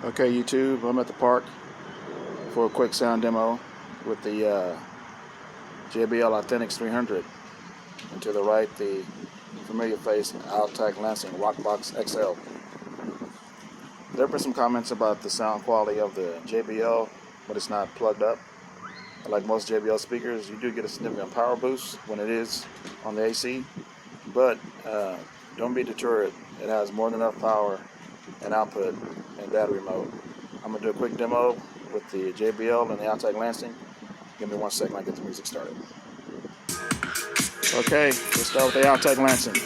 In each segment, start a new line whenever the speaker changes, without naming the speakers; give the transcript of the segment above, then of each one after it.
Okay, YouTube, I'm at the park for a quick sound demo with the JBL Altec 300, and to the right, the familiar face Altec Lansing Rock boxXL. There have been some comments about the sound quality of the JBL, but it's not plugged up. Like most JBL speakers, you do get a significant power boost when it is on the AC, but don't be deterred. It has more than enough power and output and battery mode. I'm going to do a quick demo with the JBL and the Altec Lansing. Give me 1 second, I'll get the music started. Okay, let's start with the Altec Lansing.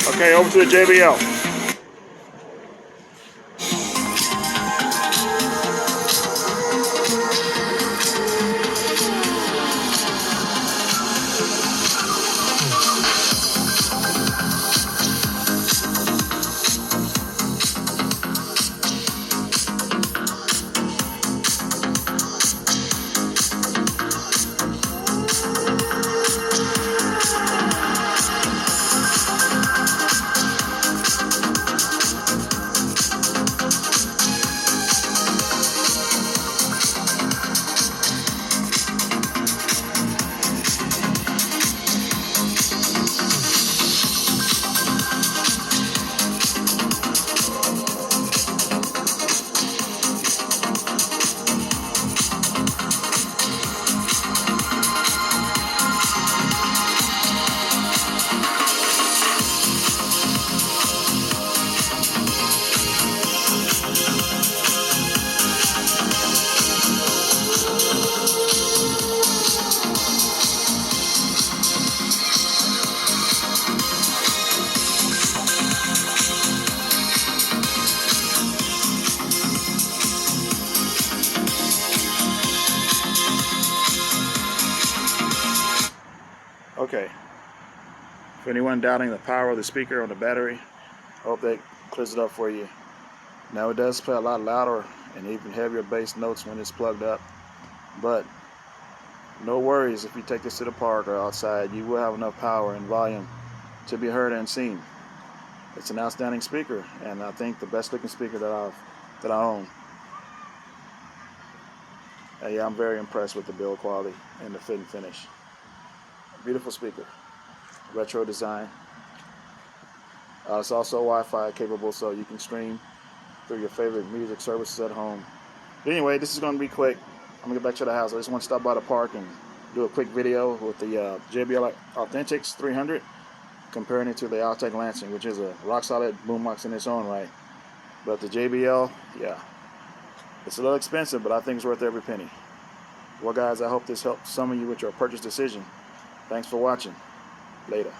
Okay, over to the JBL. Okay, for anyone doubting the power of the speaker on the battery, I hope that clears it up for you. Now, it does play a lot louder and even heavier bass notes when it's plugged up, but no worries, if you take this to the park or outside, you will have enough power and volume to be heard and seen. It's an outstanding speaker, and I think the best looking speaker that I own. And yeah, I'm very impressed with the build quality and the fit and finish. Beautiful speaker, retro design. It's also Wi-Fi capable, so you can stream through your favorite music services at home. But anyway, this is going to be quick. I'm going to get back to the house. I just want to stop by the park and do a quick video with the JBL Altec 300, comparing it to the Altec Lansing, which is a rock-solid boombox in its own right. But the JBL, yeah, it's a little expensive, but I think it's worth every penny. Well, guys, I hope this helps some of you with your purchase decision. Thanks for watching. Later.